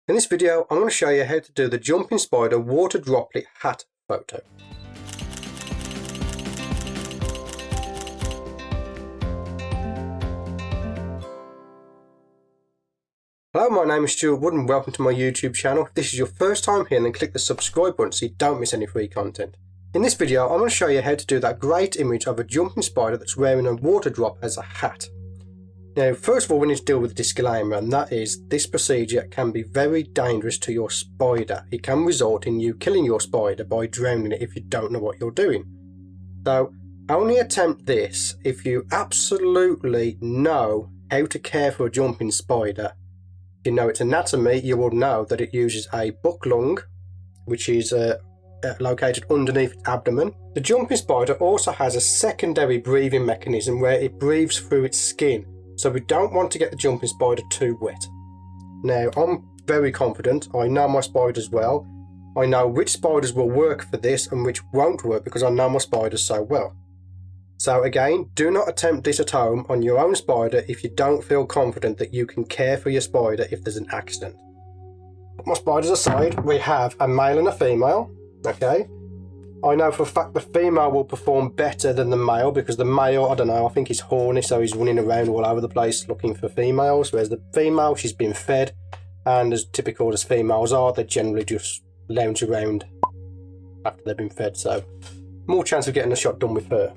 In this video, I'm going to show you how to do the jumping spider water droplet hat photo. Hello, my name is Stewart Wood and welcome to my YouTube channel. If this is your first time here, then click the subscribe button so you don't miss any free content. In this video, I'm going to show you how to do that great image of a jumping spider that's wearing a water drop as a hat. Now, first of all, we need to deal with the disclaimer, and that is this procedure can be very dangerous to your spider. It can result in you killing your spider by drowning it if you don't know what you're doing. So, only attempt this if you absolutely know how to care for a jumping spider. If you know its anatomy, you will know that it uses a buck lung, which is located underneath its abdomen. The jumping spider also has a secondary breathing mechanism where it breathes through its skin. So we don't want to get the jumping spider too wet. Now, I'm very confident. I know my spiders well. I know which spiders will work for this and which won't work because I know my spiders so well. So again, do not attempt this at home on your own spider if you don't feel confident that you can care for your spider if there's an accident. Put my spiders aside, we have a male and a female, okay? I know for a fact the female will perform better than the male because the male, I don't know, I think he's horny, so he's running around all over the place looking for females, whereas the female, she's been fed, and as typical as females are, they generally just lounge around after they've been fed, so more chance of getting a shot done with her.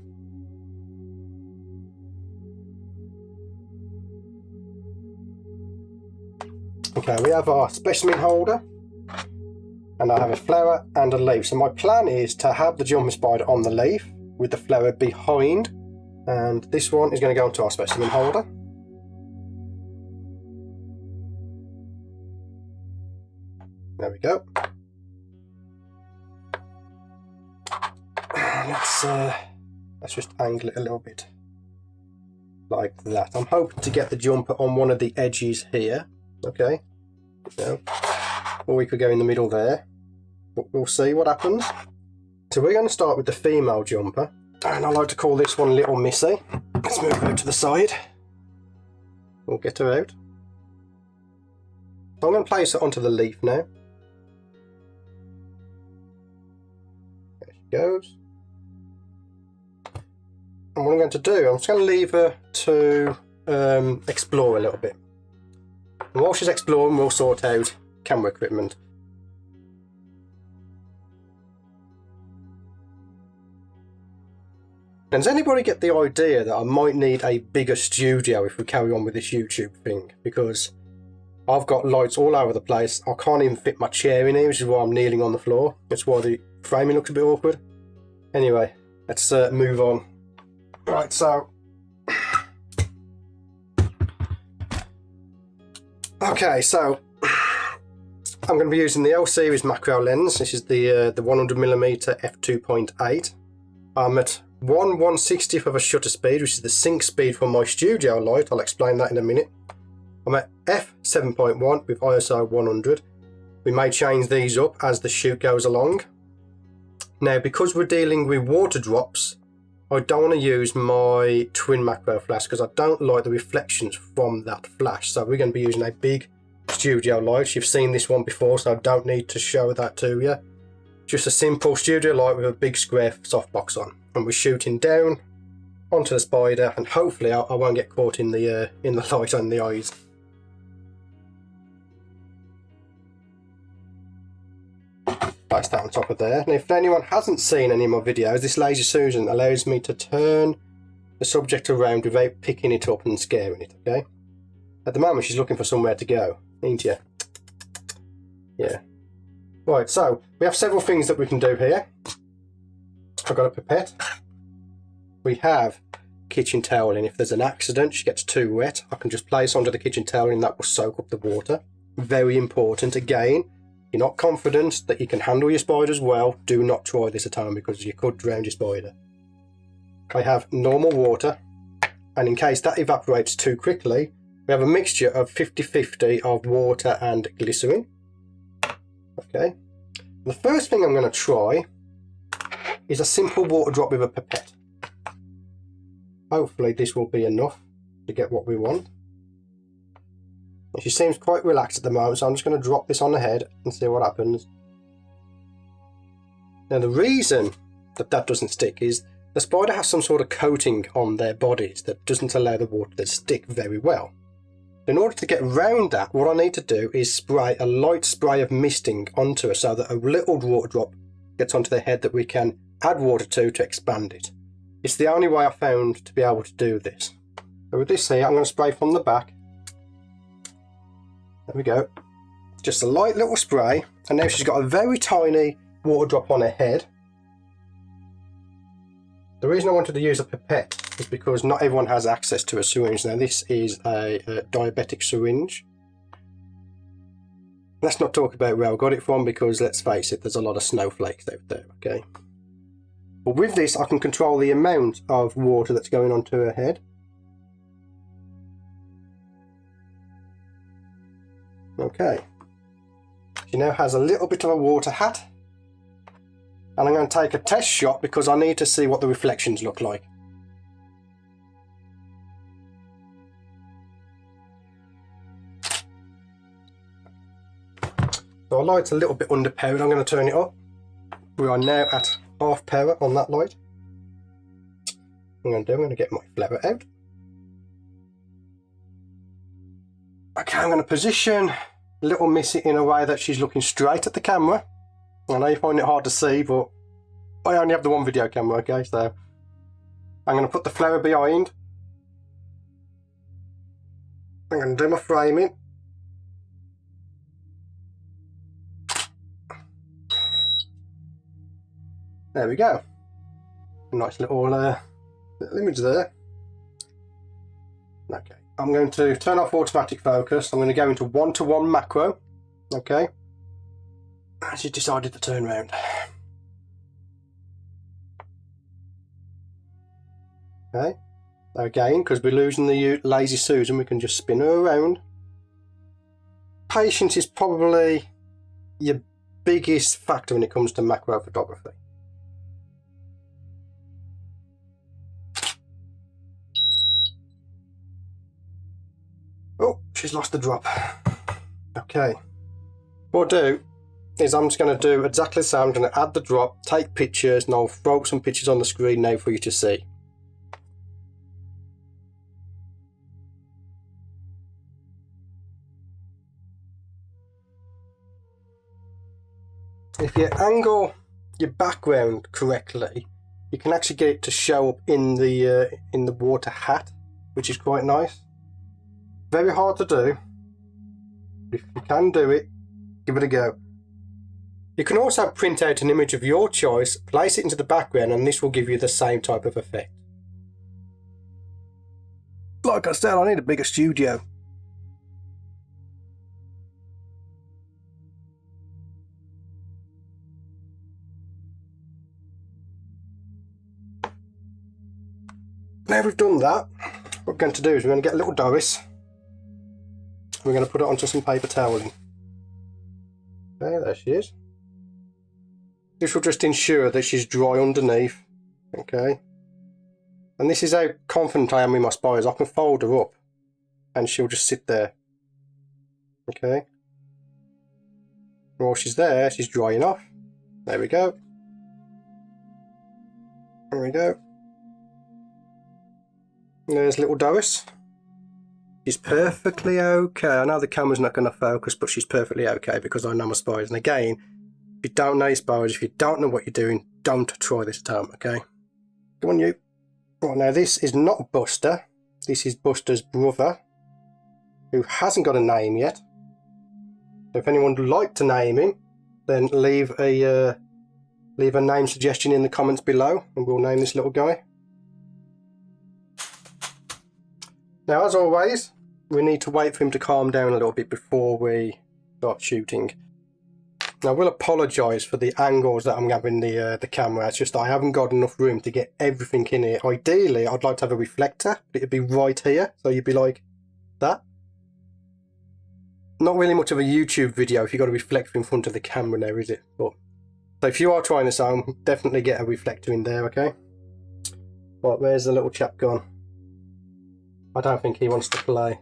Okay, we have our specimen holder. And I have a flower and a leaf. So my plan is to have the jumping spider on the leaf with the flower behind. And this one is going to go into our specimen holder. There we go. Let's just angle it a little bit like that. I'm hoping to get the jumper on one of the edges here. Okay. So, or we could go in the middle there. We'll see what happens. So we're going to start with the female jumper, and I like to call this one Little Missy. Let's move her to the side. We'll get her out. So I'm going to place her onto the leaf now. There she goes. And what I'm going to do, I'm just going to leave her to explore a little bit. And while she's exploring, we'll sort out camera equipment. And does anybody get the idea that I might need a bigger studio if we carry on with this YouTube thing? Because I've got lights all over the place. I can't even fit my chair in here, which is why I'm kneeling on the floor. That's why the framing looks a bit awkward. Anyway, let's move on. Right, so... Okay, so... I'm going to be using the L series macro lens. This is the 100mm f2.8. I'm at 1/160th of a shutter speed, which is the sync speed for my studio light. I'll explain that in a minute. I'm at f7.1 with ISO 100. We may change these up as the shoot goes along. Now, because we're dealing with water drops, I don't want to use my twin macro flash because I don't like the reflections from that flash. So we're going to be using a big studio light. You've seen this one before, so I don't need to show that to you. Just a simple studio light with a big square softbox on, and we're shooting down onto the spider, and hopefully I won't get caught in the light on the eyes. Place that on top of there. And if anyone hasn't seen any of my videos, this Lazy Susan allows me to turn the subject around without picking it up and scaring it. Okay. At the moment, she's looking for somewhere to go, ain't you? Yeah. Right, so we have several things that we can do here. I've got a pipette. We have kitchen towel, and if there's an accident, she gets too wet, I can just place onto the kitchen towel and that will soak up the water. Very important. Again, if you're not confident that you can handle your spiders well, do not try this at home because you could drown your spider. I have normal water, and in case that evaporates too quickly, we have a mixture of 50-50 of water and glycerin. Okay, the first thing I'm going to try is a simple water drop with a pipette. Hopefully this will be enough to get what we want. She seems quite relaxed at the moment, so I'm just going to drop this on the head and see what happens. Now the reason that doesn't stick is the spider has some sort of coating on their bodies that doesn't allow the water to stick very well. In order to get around that, what I need to do is spray a light spray of misting onto her so that a little water drop gets onto the head that we can add water to expand it. It's the only way I found to be able to do this. So with this here, I'm going to spray from the back. There we go. Just a light little spray, and now she's got a very tiny water drop on her head. The reason I wanted to use a pipette is because not everyone has access to a syringe. Now this is a diabetic syringe. Let's not talk about where I got it from, because let's face it, there's a lot of snowflakes out there, okay? But with this I can control the amount of water that's going onto her head. Okay, she now has a little bit of a water hat, and I'm going to take a test shot because I need to see what the reflections look like. So our light's a little bit underpowered, I'm going to turn it up. We are now at half power on that light. What I'm going to get my flare out. Okay, I'm going to position little Missy in a way that she's looking straight at the camera. I know you find it hard to see, but I only have the one video camera, okay? So I'm going to put the flower behind. I'm going to do my framing. There we go. A nice little image there. Okay. I'm going to turn off automatic focus. I'm going to go into 1:1 macro. Okay. She's decided to turn around. Okay. Again, because we're losing the lazy Susan, we can just spin her around. Patience is probably your biggest factor when it comes to macro photography. Oh, she's lost the drop. Okay. What I'll do is I'm just going to do exactly the same. I'm going to add the drop, take pictures, and I'll throw some pictures on the screen now for you to see. If you angle your background correctly, you can actually get it to show up in the water hat, which is quite nice. Very hard to do. If you can do it, give it a go. You can also print out an image of your choice, place it into the background, and this will give you the same type of effect. Like I said, I need a bigger studio. Now we've done that, what we're going to do is we're going to get a little Doris. We're going to put it onto some paper toweling. Okay, there she is. This will just ensure that she's dry underneath. Okay. And this is how confident I am with my spiders. I can fold her up and she'll just sit there. Okay. While she's there, she's drying off. There we go. There we go. And there's little Doris. She's perfectly okay. I know the camera's not going to focus, but she's perfectly okay because I know my spiders. And again, if you don't know your spiders, if you don't know what you're doing, don't try this at home, okay? Come on, you. Right, now this is not Buster. This is Buster's brother, who hasn't got a name yet. So if anyone would like to name him, then leave a name suggestion in the comments below, and we'll name this little guy. Now, as always, we need to wait for him to calm down a little bit before we start shooting. Now, I will apologise for the angles that I'm having the camera. It's just I haven't got enough room to get everything in here. Ideally, I'd like to have a reflector, but it'd be right here, so you'd be like that. Not really much of a YouTube video if you've got a reflector in front of the camera now, is it? But so if you are trying this out, definitely get a reflector in there, okay? Right, where's the little chap gone? I don't think he wants to play.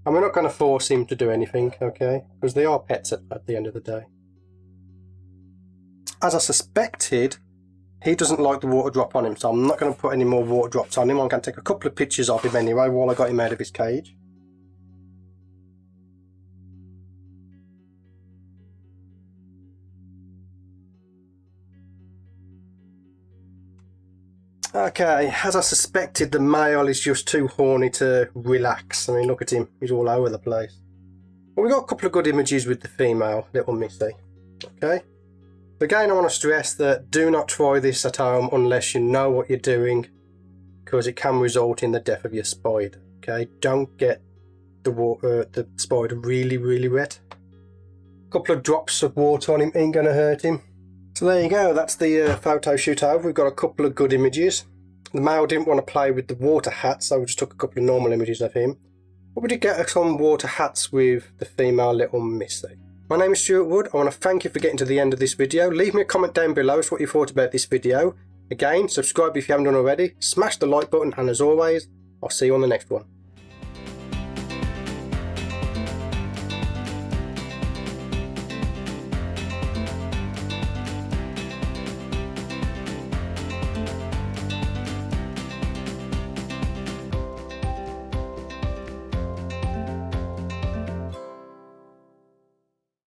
And we're not going to force him to do anything, okay? Because they are pets at the end of the day. As I suspected, he doesn't like the water drop on him, so I'm not going to put any more water drops on him. I'm going to take a couple of pictures of him anyway while I got him out of his cage. Okay, as I suspected, the male is just too horny to relax. I mean, look at him, he's all over the place. But we got a couple of good images with the female, little Missy. Okay. Again, I want to stress that do not try this at home unless you know what you're doing, because it can result in the death of your spider. Okay, don't get the spider really wet. A couple of drops of water on him ain't going to hurt him. So there you go, that's the photo shoot over. We've got a couple of good images. The male didn't want to play with the water hats, so we just took a couple of normal images of him. But we did get some water hats with the female little Missy. My name is Stewart Wood. I want to thank you for getting to the end of this video. Leave me a comment down below as to what you thought about this video. Again, subscribe if you haven't done already. Smash the like button, and as always, I'll see you on the next one.